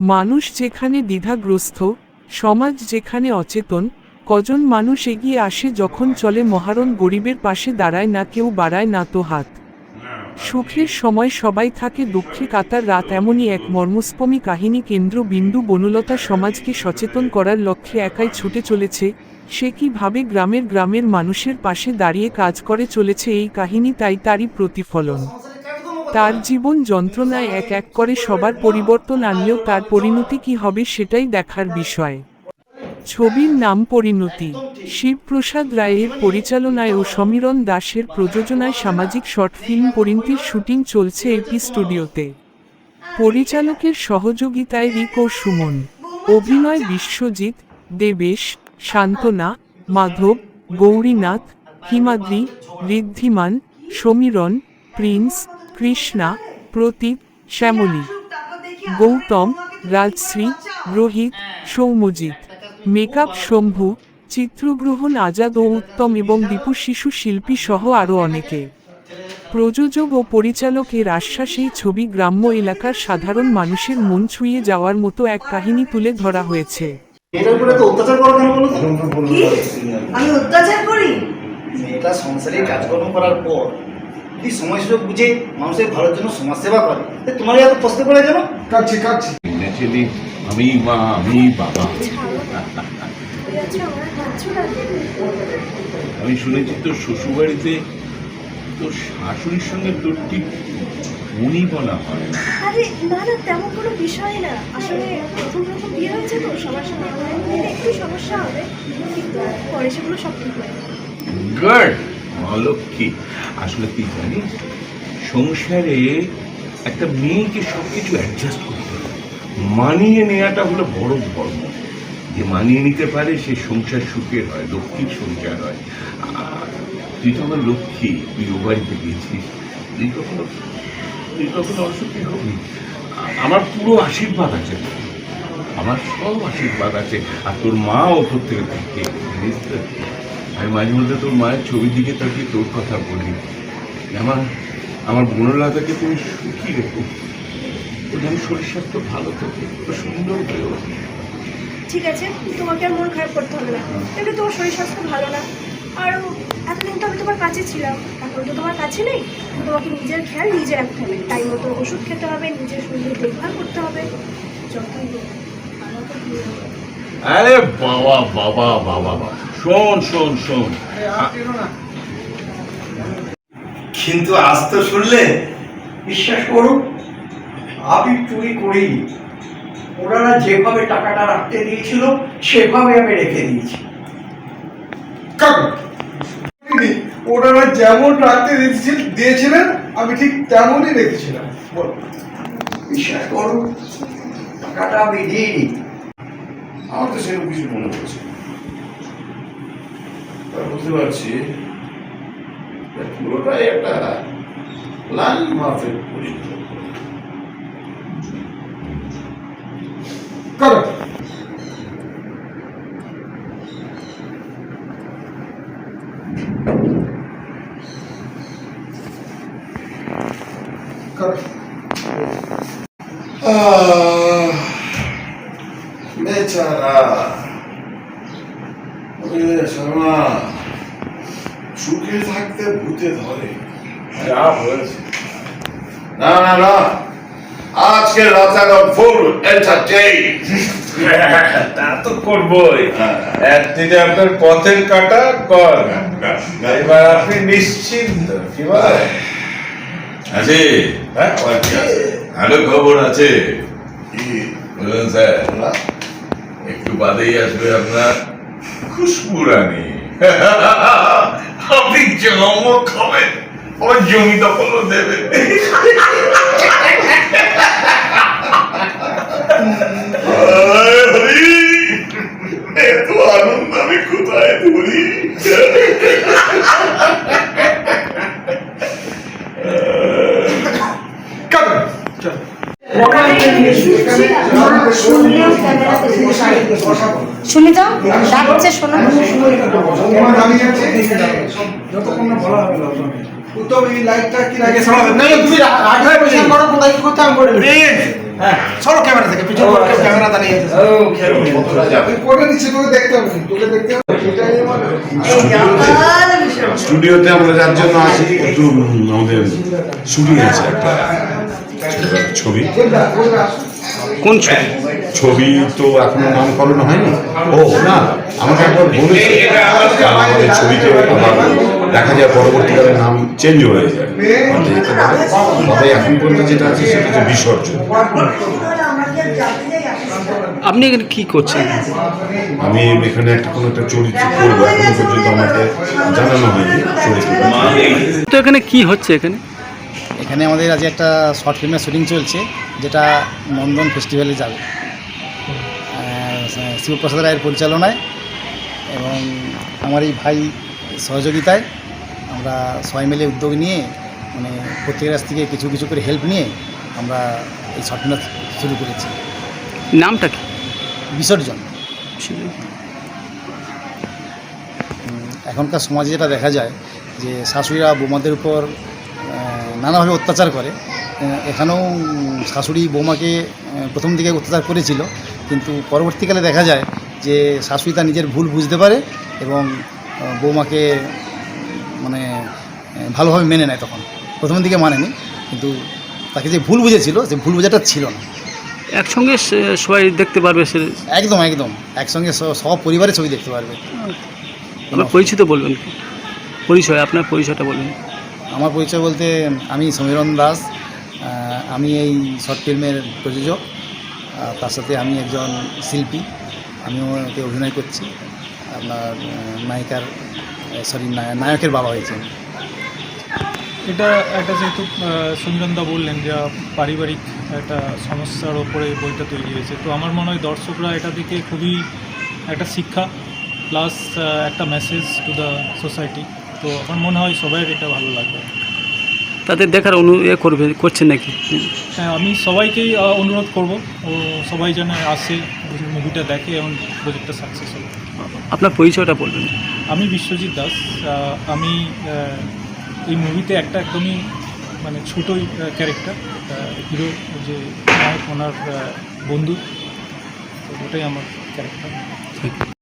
মানুষ যেখানে দ্বিধাগ্রস্ত, সমাজ যেখানে অচেতন, কজন মানুষ এগিয়ে আসে যখন চলে মহারণ গরিবের পাশে দাঁড়ায় না, কেউ বাড়ায় না তো হাত। সুখের সময় সবাই থাকে, দুঃখে কাতার রাত, এমনই এক মর্মস্পর্শী কাহিনী কেন্দ্রবিন্দু বনলতা সমাজকে সচেতন করার লক্ষ্যে একাই ছুটে চলেছে। সে কীভাবে গ্রামের মানুষের পাশে দাঁড়িয়ে কাজ করে চলেছে এই কাহিনী তাই তারই প্রতিফলন। তার জীবন যন্ত্রণায় এক এক করে সবার পরিবর্তন আনলেও তার পরিণতি কী হবে সেটাই দেখার বিষয়। ছবির নাম পরিণতি। শিবপ্রসাদ রায়ের পরিচালনায় ও সমীরণ দাসের প্রযোজনায় সামাজিক শর্ট ফিল্ম পরিণতির শুটিং চলছে এপি স্টুডিওতে। পরিচালকের সহযোগিতায় রিক ও সুমন। অভিনয় বিশ্বজিৎ, দেবেশ, সান্ত্বনা, মাধব, গৌরীনাথ, হিমাদ্রি, ঋদ্ধিমান, সমীরণ, প্রিন্স, কৃষ্ণা, প্রতীক, শ্যামলী, গৌতম, রাজশ্রী, রোহিত, সৌম্যজিৎ। মেকআপ শম্ভু, চিত্রগ্রহণ আজাদ ও উত্তম এবং দীপু শিশু শিল্পী সহ আরও অনেকে। প্রযোজক ও পরিচালকের আশ্বাস এই ছবি গ্রাম্য এলাকার সাধারণ মানুষের মন ছুঁয়ে যাওয়ার মতো এক কাহিনী তুলে ধরা হয়েছে। আমি অত্যাচার করি? মেয়েটা সংসারে কাজকর্ম করার পর যদি সময় সুযোগ বুঝে মানুষের ভালোর জন্য সমাজসেবা করে, তোমার এত কষ্ট করে কেন? আমি মা, আমি বাবা। আমি শুনেছি তোর শ্বশুরবাড়িতে তোর শাশুড়ির সঙ্গে তোর ঠিক উনি বলা হয়। আরে না না, তেমন কোনো বিষয় না। আসলে প্রথম বিয়ে হয়েছে তো, সবার সঙ্গে একটু সমস্যা হবে, কিন্তু পরে সেগুলো সব ঠিক হয়ে যাবে। গুড, অলক্ষী। আসলে কি জানিস, সংসারে একটা মেয়েকে সবকিছু অ্যাডজাস্ট করতে হবে, মানিয়ে নেওয়াটা হলো বড় ধর্ম। যে মানিয়ে নিতে পারে সে সংসার সুখের হয়, লক্ষ্মীর সংসার হয়। তুই তো আমার লক্ষ্মী, তুই ও বাড়িতে গিয়েছিস, তুই কখনো অসুখী হবি। আমার পুরো আশীর্বাদ আছে, আমার সব আশীর্বাদ আছে। আর তোর মা ওপর থেকে থাকে, জানিস তো। আমি মাঝে মধ্যে তোর মায়ের ছবির দিকে তাকিয়ে তোর কথা বলি, আমার বনলতাকে তুমি সুখী রেখো, ও যেন শরীর স্বাস্থ্য ভালো থাকে, ও সুন্দর হয়ে ওঠে। ঠিক আছে, তোমাকে আর মন খারাপ করতে হবে না। কিন্তু তোমার শরীর স্বাস্থ্য ভালো না, আর এতদিন তো আমি তোমার কাছে ছিলাম, এখন তো তোমার কাছে নেই। তোমাকে নিজের খেয়াল নিজে রাখতে হবে, টাইম মতো ওষুধ খেতে হবে, নিজের শরীরে দেখভাল করতে হবে। আরে বাবা বাবা বাবা বাবা, শোন শোন শোন, কিন্তু আজ তো শুনলে, বিশ্বাস করুন আমি চুরি করিনি। ওনারা যেভাবে টাকাটা রাখতে দিয়েছিল সেভাবে আমি রেখে দিয়েছি। ওনারা যেমন রাখতে দিয়েছিলেন আমি ঠিক তেমনই রেখেছিলাম। বিশ্বাস করুন টাকাটা আমি দিইনি। আমার তো সেরকম কিছু মনে হচ্ছে, বুঝতে পারছি পুরোটাই একটা লাল মাফের পরিণত। বেচারা শর্মা, সুখে থাকতে ভূতে ধরে। যা হয়েছে, না না না, আজকে রাতারাত ফুল এন্টারটেইন। তা তো করবোই। একদিকে আপনার পথের কাটা কর, এবার আপনি নিশ্চিন্ত। কি বলে আছে? ভালো খবর আছে। বলুন স্যার, একটু বাদেই আসবে আপনার খুশবু রানী। আপনি জন্ম খাবেন, আমার জমি দখলও দেবেন। এত আনন্দ আমি কোথায় ধরি? শুনে যাও, ডাকছে, শোনো। যতক্ষণ না বলা হবে উত্তম এই লাইটটা কি লাগে সরাবেন না, তুমি আগে করো কোথায় কি করতে আমি করে হ্যাঁ সরো ক্যামেরা থেকে পিছনে ক্যামেরা দাঁড়িয়ে আছে তুই কোনে নিচে তোকে দেখতে হবে না, তোকে দেখতে হবে সেটাই আমার স্টুডিওতে আমরা যার জন্য আছি একটু আমাদের শুটিং আছে একটা ছবি। কোন ছবি? ছবি তো এখনো নামকরণ হয়নি। ও না, আমাকে একবার বলেছে আমাদের ছবিতে আবার দেখা যায় পরবর্তীকালে নাম চেঞ্জ হয়ে যায়, তবে এখন পর্যন্ত যেটা আছে সেটা হচ্ছে বিসর্জন। আপনি এখানে কি করছেন? আমি এখানে কোনো একটা চরিত্র করবো, এখনো পর্যন্ত আমাকে জানানো হয়নি চরিত্র। তো এখানে কি হচ্ছে এখানে? এখানে আমাদের আজ একটা শর্ট ফিল্মের শুটিং চলছে, যেটা নন্দন ফেস্টিভ্যালে যাবে শিবপ্রসাদ রায়ের পরিচালনায় এবং আমার এই ভাই সহযোগিতায়। আমরা সবাই মিলে উদ্যোগ নিয়ে মানে প্রত্যেকের কাছ থেকে কিছু কিছু করে হেল্প নিয়ে আমরা এই শর্ট ফিল্ম শুরু করেছি। নামটা কি? বিসর্জন। এখনকার সমাজে যেটা দেখা যায় যে শাশুড়িরা বৌমাদের উপর নানাভাবে অত্যাচার করে। এখানেও শাশুড়ি বৌমাকে প্রথম দিকে অত্যাচার করেছিল, কিন্তু পরবর্তীকালে দেখা যায় যে শাশুড়ি তার নিজের ভুল বুঝতে পারে এবং বৌমাকে মানে ভালোভাবে মেনে নেয়। তখন প্রথম দিকে মানেনি, কিন্তু তাকে যে ভুল বুঝেছিল সে ভুল বোঝাটা ছিল না। একসঙ্গে সবাই দেখতে পারবে সে? একদম একদম একসঙ্গে সব পরিবারের ছবি দেখতে পারবে। আপনার পরিচিত বলবেন কি? পরিচয়, আপনার পরিচয়টা বলবেন। আমার পরিচয় বলতে আমি সমীরণ দাস, আমি এই শর্ট ফিল্মের প্রযোজক, তার সাথে আমি একজন শিল্পী, আমিও এতে অভিনয় করছি। আপনার নায়কের বাবা হয়েছে। এটা একটা যেহেতু সমীরণদা বললেন যে পারিবারিক একটা সমস্যার ওপরে বইটা তৈরি হয়েছে, তো আমার মনে হয় দর্শকরা এটা থেকে খুবই একটা শিক্ষা প্লাস একটা মেসেজ টু দ্য সোসাইটি। তো আমার মনে হয় সবাই এটা ভালো লাগবে। তাদের দেখার করছেন নাকি? হ্যাঁ, আমি সবাইকেই অনুরোধ করব ও সবাই যেন আসে, মুভিটা দেখে এবং প্রজেক্টটা সাকসেস হবে। আপনার পরিচয়টা বলবেন। আমি বিশ্বজিৎ দাস। আমি এই মুভিতে একটা একদমই মানে ছোটোই ক্যারেক্টার, হিরো যে নায়ক ওনার বন্ধু, তো ওটাই আমার ক্যারেক্টার।